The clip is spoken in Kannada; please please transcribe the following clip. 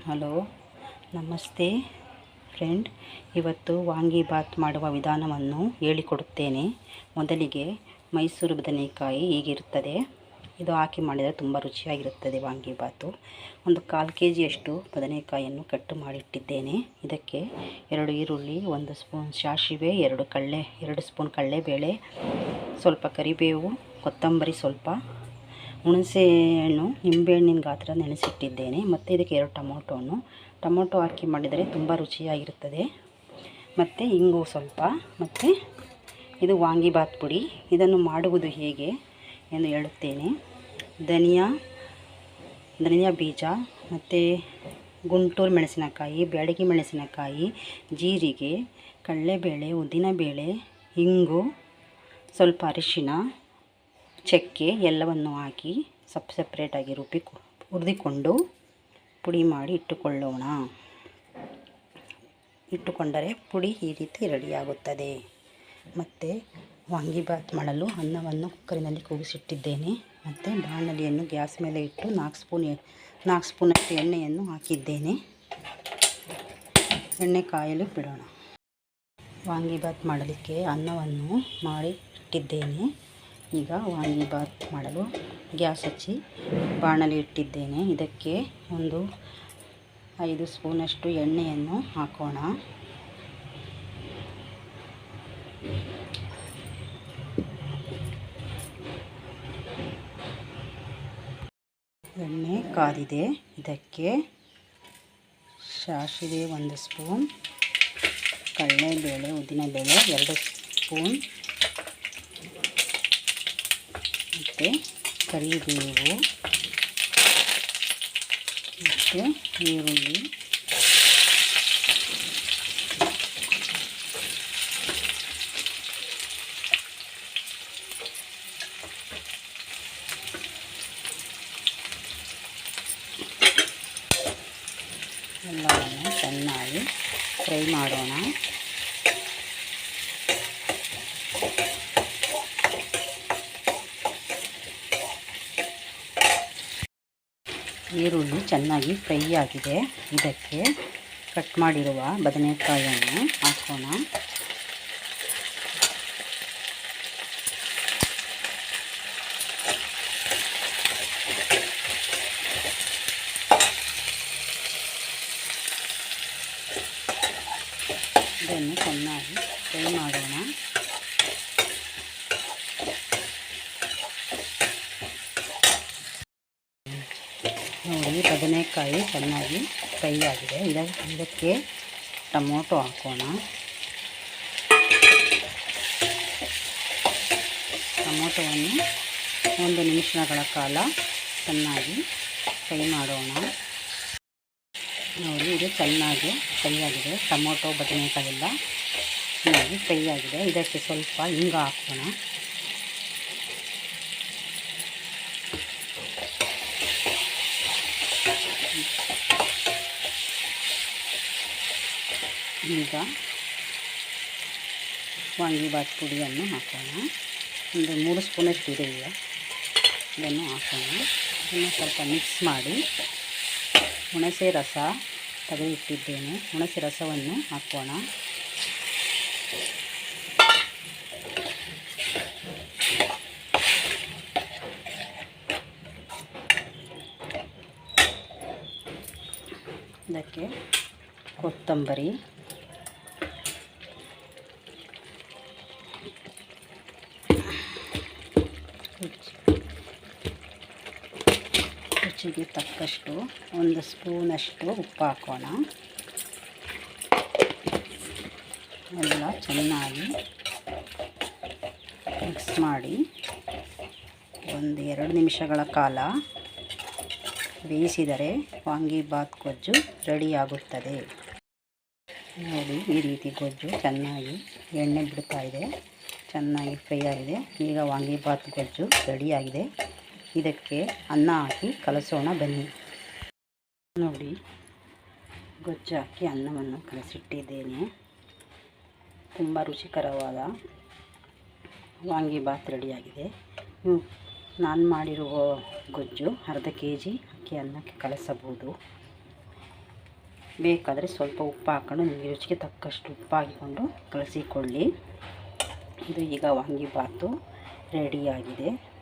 ಹಲೋ, ನಮಸ್ತೆ ಫ್ರೆಂಡ್. ಇವತ್ತು ವಾಂಗಿಬಾತ್ ಮಾಡುವ ವಿಧಾನವನ್ನು ಹೇಳಿಕೊಡುತ್ತೇನೆ. ಮೊದಲಿಗೆ ಮೈಸೂರು ಬದನೆಕಾಯಿ ಹೀಗಿರುತ್ತದೆ. ಇದು ಹಾಕಿ ಮಾಡಿದರೆ ತುಂಬ ರುಚಿಯಾಗಿರುತ್ತದೆ ವಾಂಗಿಬಾತು. ಒಂದು 1/4 kg ಬದನೆಕಾಯಿಯನ್ನು ಕಟ್ಟು ಮಾಡಿಟ್ಟಿದ್ದೇನೆ. ಇದಕ್ಕೆ 2 ಈರುಳ್ಳಿ, 1 ಸ್ಪೂನ್ ಸಾಸಿವೆ, 2 ಸ್ಪೂನ್ ಕಡಲೆಬೇಳೆ, ಸ್ವಲ್ಪ ಕರಿಬೇವು, ಕೊತ್ತಂಬರಿ, ಸ್ವಲ್ಪ ಹುಣಸೆಹಣ್ಣು, ನಿಂಬೆಹಣ್ಣಿನ ಗಾತ್ರ ನೆನೆಸಿಟ್ಟಿದ್ದೇನೆ. ಮತ್ತು ಇದಕ್ಕೆ 2 ಟೊಮೊಟೊ ಹಾಕಿ ಮಾಡಿದರೆ ತುಂಬ ರುಚಿಯಾಗಿರುತ್ತದೆ. ಮತ್ತು ಇಂಗು ಸ್ವಲ್ಪ. ಮತ್ತು ಇದು ವಾಂಗಿಬಾತ್ ಪುಡಿ. ಇದನ್ನು ಮಾಡುವುದು ಹೇಗೆ ಎಂದು ಹೇಳುತ್ತೇನೆ. ಧನಿಯಾ ಬೀಜ, ಮತ್ತು ಗುಂಟೂರು ಮೆಣಸಿನಕಾಯಿ, ಬ್ಯಾಡಗಿ ಮೆಣಸಿನಕಾಯಿ, ಜೀರಿಗೆ, ಕಡಲೆಬೇಳೆ, ಉದ್ದಿನಬೇಳೆ, ಇಂಗು, ಸ್ವಲ್ಪ ಅರಿಶಿನ, ಚಕ್ಕೆ ಎಲ್ಲವನ್ನು ಹಾಕಿ ಸಪ್ರೇಟಾಗಿ ಹುರಿದುಕೊಂಡು ಪುಡಿ ಮಾಡಿ ಇಟ್ಟುಕೊಂಡರೆ ಪುಡಿ ಈ ರೀತಿ ರೆಡಿಯಾಗುತ್ತದೆ. ಮತ್ತು ವಾಂಗಿಬಾತ್ ಮಾಡಲು ಅನ್ನವನ್ನು ಕುಕ್ಕರಿನಲ್ಲಿ ಕೂಗಿಸಿಟ್ಟಿದ್ದೇನೆ. ಮತ್ತು ಬಾಣಲಿಯನ್ನು ಗ್ಯಾಸ್ ಮೇಲೆ ಇಟ್ಟು 4 ಸ್ಪೂನಷ್ಟು ಎಣ್ಣೆಯನ್ನು ಹಾಕಿದ್ದೇನೆ. ಎಣ್ಣೆ ಕಾಯಲು ಬಿಡೋಣ. ವಾಂಗಿಬಾತ್ ಮಾಡಲಿಕ್ಕೆ ಅನ್ನವನ್ನು ಮಾಡಿ ಇಟ್ಟಿದ್ದೇನೆ. ಈಗ ವಾಂಗಿಬಾತ್ ಮಾಡಲು ಗ್ಯಾಸ್ ಹಚ್ಚಿ ಬಾಣಲಿ ಇಟ್ಟಿದ್ದೇನೆ. ಇದಕ್ಕೆ ಒಂದು 5 ಸ್ಪೂನಷ್ಟು ಎಣ್ಣೆಯನ್ನು ಹಾಕೋಣ. ಎಣ್ಣೆ ಕಾದಿದೆ. ಇದಕ್ಕೆ ಸಾಸಿವೆ 1 ಸ್ಪೂನ್, ಕಡಲೆಬೇಳೆ, ಉದ್ದಿನಬೇಳೆ 2 ಸ್ಪೂನ್, ಮತ್ತು ಕರಿಬೇವು, ಮತ್ತು ಈರುಳ್ಳಿ, ಎಲ್ಲವನ್ನು ಚೆನ್ನಾಗಿ ಫ್ರೈ ಮಾಡೋಣ. ಈರುಳ್ಳಿ ಚೆನ್ನಾಗಿ ಫ್ರೈ ಆಗಿದೆ. ಇದಕ್ಕೆ ಕಟ್ ಮಾಡಿರುವ ಬದನೆಕಾಯಿಯನ್ನು ಹಾಕೋಣ. ಇದನ್ನು ಚೆನ್ನಾಗಿ ಫ್ರೈ ಮಾಡೋಣ. ನೋಡಿ, ಬದನೆಕಾಯಿ ಚೆನ್ನಾಗಿ ಫ್ರೈ ಆಗಿದೆ. ಇದಕ್ಕೆ ಟೊಮೊಟೊ ಹಾಕೋಣ. ಟೊಮೊಟೊವನ್ನು 1 ನಿಮಿಷಗಳ ಕಾಲ ಚೆನ್ನಾಗಿ ಫ್ರೈ ಮಾಡೋಣ. ನೋಡಿ, ಇದು ಚೆನ್ನಾಗಿ ಫ್ರೈ ಆಗಿದೆ. ಟೊಮೊಟೊ ಬದನೆಕಾಯಿ ಎಲ್ಲ ಚೆನ್ನಾಗಿ ಫ್ರೈ ಆಗಿದೆ. ಇದಕ್ಕೆ ಸ್ವಲ್ಪ ಹಿಂಗ ಹಾಕೋಣ. ಈಗ ವಾಂಗಿಬಾತ್ ಪುಡಿಯನ್ನು ಹಾಕೋಣ. ಒಂದು 3 ಸ್ಪೂನಷ್ಟು ಇದೆ. ಈಗ ಇದನ್ನು ಹಾಕೋಣ. ಇದನ್ನು ಸ್ವಲ್ಪ ಮಿಕ್ಸ್ ಮಾಡಿ ಹುಣಸೆ ರಸ ತೆಗೆದಿಟ್ಟಿದ್ದೇನೆ. ಹುಣಸೆ ರಸವನ್ನು ಹಾಕೋಣ. ಇದಕ್ಕೆ ಕೊತ್ತಂಬರಿ, ರುಚಿಗೆ ತಕ್ಕಷ್ಟು 1 ಸ್ಪೂನಷ್ಟು ಉಪ್ಪು ಹಾಕೋಣ. ಎಲ್ಲ ಚೆನ್ನಾಗಿ ಮಿಕ್ಸ್ ಮಾಡಿ 1-2 ನಿಮಿಷಗಳ ಕಾಲ ಬೇಯಿಸಿದರೆ ವಾಂಗಿಬಾತ್ ಗೊಜ್ಜು ರೆಡಿಯಾಗುತ್ತದೆ. ನೋಡಿ, ಈ ರೀತಿ ಗೊಜ್ಜು ಚೆನ್ನಾಗಿ ಎಣ್ಣೆ ಬಿಡ್ತಾ ಇದೆ, ಚೆನ್ನಾಗಿ ಫ್ರೈ ಆಗಿದೆ. ಈಗ ವಾಂಗಿಬಾತ್ ಗೊಜ್ಜು ರೆಡಿಯಾಗಿದೆ. ಇದಕ್ಕೆ ಅನ್ನ ಹಾಕಿ ಕಲಸೋಣ ಬನ್ನಿ. ನೋಡಿ, ಗೊಜ್ಜು ಹಾಕಿ ಅನ್ನವನ್ನು ಕಲಸಿಟ್ಟಿದ್ದೇನೆ. ತುಂಬ ರುಚಿಕರವಾದ ವಾಂಗಿಬಾತ್ ರೆಡಿಯಾಗಿದೆ. ನಾನು ಮಾಡಿರುವ ಗೊಜ್ಜು 1/2 kg ಅಕ್ಕಿ ಅನ್ನಕ್ಕೆ ಕಲಸಬಹುದು. ಬೇಕಾದರೆ ಸ್ವಲ್ಪ ಉಪ್ಪು ಹಾಕ್ಕೊಂಡು ನಿಮಗೆ ರುಚಿಗೆ ತಕ್ಕಷ್ಟು ಉಪ್ಪು ಹಾಕಿಕೊಂಡು ಕಲಸಿಕೊಳ್ಳಿ. ಇದು ಈಗ ವಾಂಗಿಬಾತು ರೆಡಿಯಾಗಿದೆ.